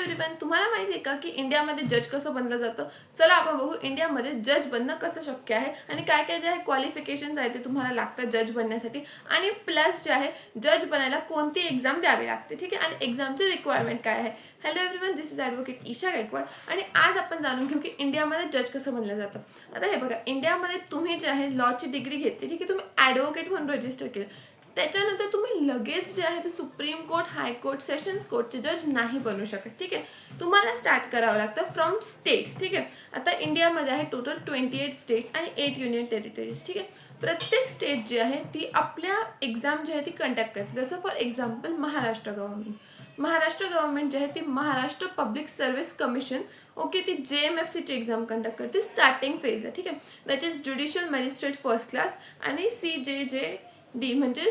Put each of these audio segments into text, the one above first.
Everyone, तुम्हाला माहिती आहे का की इंडियामध्ये जज कसं बनलं जातं? चला आपण बघू इंडियामध्ये जज बनणं कसं शक्य आहे आणि काय काय जे आहे क्वालिफिकेशन्स आहेत ते तुम्हाला लागतात जज बनण्यासाठी आणि प्लस जे आहे जज बनायला कोणती एक्झाम द्यावी लागते, ठीक आहे, आणि एक्झामचे रिक्वायरमेंट काय आहे. Hello everyone, this is advocate Isha Gaikwad आणि आज आपण जाणून घेऊ की इंडियामध्ये जज कसं बनलं जातं. आता हे बघा, इंडियामध्ये तुम्ही जे आहे लॉची डिग्री घेतली, ठीक आहे, तुम्ही ॲडव्होकेट म्हणून रजिस्टर केलं, त्याच्यानंतर तुम्ही लगेच जे आहे ते सुप्रीम कोर्ट, हायकोर्ट, सेशन्स कोर्टचे जज नाही बनू शकत, ठीक आहे. तुम्हाला स्टार्ट करावं लागतं फ्रॉम स्टेट, ठीक आहे. आता इंडियामध्ये आहे टोटल 28 स्टेट्स आणि 8 युनियन टेरिटरीज, ठीक आहे. प्रत्येक स्टेट जी आहे ती आपल्या एक्झाम जी आहे ती कंडक्ट करते. जसं फॉर एक्झाम्पल महाराष्ट्र गव्हर्नमेंट जे आहे ती Maharashtra public service commission, okay, ती JMFCची एक्झाम कंडक्ट करते. स्टार्टिंग फेज आहे, ठीक आहे. That is judicial magistrate first class आणि CJJD म्हणजे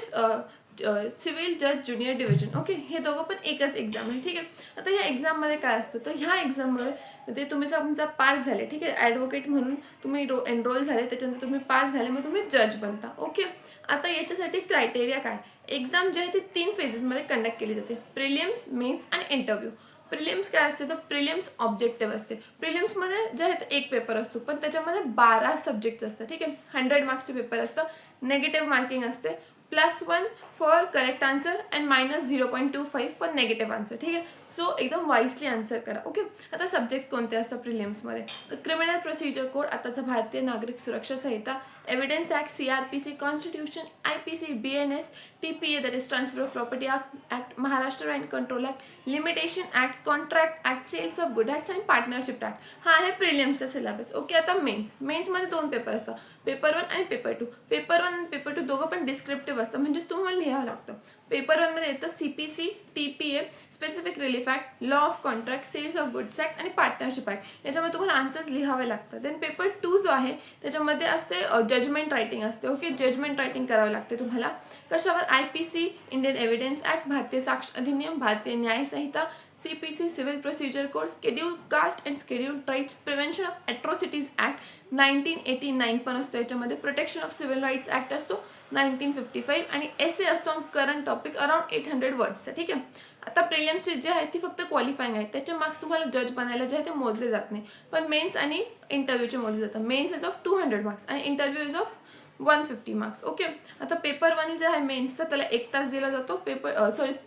सिव्हिल जज ज्युनियर डिव्हिजन, ओके. हे दोघं पण एकच एक्झाम आहे, ठीक आहे. आता ह्या एक्झाममध्ये काय असतं, तर ह्या एक्झाममध्ये तुम्ही समजा पास झाले, ठीक आहे, ॲडव्होकेट म्हणून तुम्ही एनरोल झाले, त्याच्यानंतर तुम्ही पास झाले, मग तुम्ही जज बनता, ओके. आता याच्यासाठी क्रायटेरिया काय, एक्झाम जी आहे ती 3 फेजेसमध्ये कंडक्ट केली जाते: प्रिलिम्स, मेन्स आणि इंटरव्ह्यू. प्रिलिम्स काय असते, तर प्रिलिम्स ऑब्जेक्टिव्ह असते. प्रिलिम्समध्ये जे आहे एक पेपर असतो, पण त्याच्यामध्ये 12 सब्जेक्ट्स असतात, ठीक आहे. 100 मार्क्सचे पेपर असतं, नेगेटिव्ह मार्किंग असते, +1 for correct answer and -0.25 for negative answer, ठीक आहे. सो एकदम वाईसली आन्सर करा, ओके. आता सब्जेक्ट्स कोणते असतात प्रिलिम्समध्ये, तर क्रिमिनल प्रोसिजर कोड, आताचा भारतीय Nagarik Suraksha Sanhita, evidence act, CRPC, constitution, IPC, BNS, TPA that is transfer of property act, Maharashtra rent control act, limitation act, contract act, sales of good acts आणि partnership act. हा आहे प्रिलिम्सचा syllabus, okay. आता मेन्समध्ये 2 paper असतात, paper 1 आणि paper 2. Paper 1 आणि paper 2 दोघं पण descriptive असतं, म्हणजेच तुम्हाला लिहावं लागतं. पेपर 1 मध्ये येतं CPC, TPA, specific relief act, law of contract, sales of goods act आणि पार्टनरशिप ॲक्ट. याच्यामध्ये तुम्हाला आन्सर्स लिहावे लागतात. देन पेपर 2 जो आहे त्याच्यामध्ये असते जजमेंट रायटिंग असते, ओके. जजमेंट रायटिंग करावे लागते तुम्हाला. कशावर, IPC, इंडियन एव्हिडन्स ॲक्ट, भारतीय साक्ष अधिनियम, भारतीय Nyaya Sanhita, CPC, civil procedure code, schedule caste and schedule rights, prevention of atrocities act 1989 पण असतो याच्यामध्ये, protection of civil rights act असतो 1955 आणि एसे असतो करंट टॉपिक अराउंड 800 वर्ड्सचा, ठीक आहे. आता प्रिलिम्सचे जे आहे ती फक्त क्वालिफाईंग आहे, त्याचे मार्क्स तुम्हाला जज बनायला जे आहे ते मोजले जात नाही, पण मेन्स आणि इंटरव्ह्यूचे मोजले जातात. मेन्स इज ऑफ 200 मार्क्स आणि interview is of 150 marks, okay. आता पेपर 1 जे आहे मेन्सचा त्याला 1 तास दिला जातो,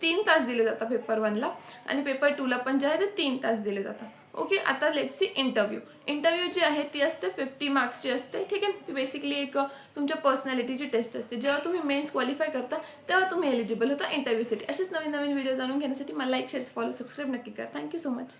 3 तास दिले जातात पेपर 1ला आणि पेपर 2ला पण जे आहे ते 3 तास दिले जातात, ओके. आता लेट्स सी इंटरव्ह्यू जी आहे ती असते 50 मार्क्सची असते, ठीक आहे. ती बेसिकली एक तुमच्या पर्सनॅलिटीची टेस्ट असते. जेव्हा तुम्ही मेन्स क्वालिफाय करता तेव्हा तुम्ही एलिजिबल होता इंटरव्ह्यूसाठी. असेच नवीन व्हिडिओ जाणून घेण्यासाठी मला लाईक, शेअर, फॉलो, सबस्क्राईब नक्की करा. Thank you so much.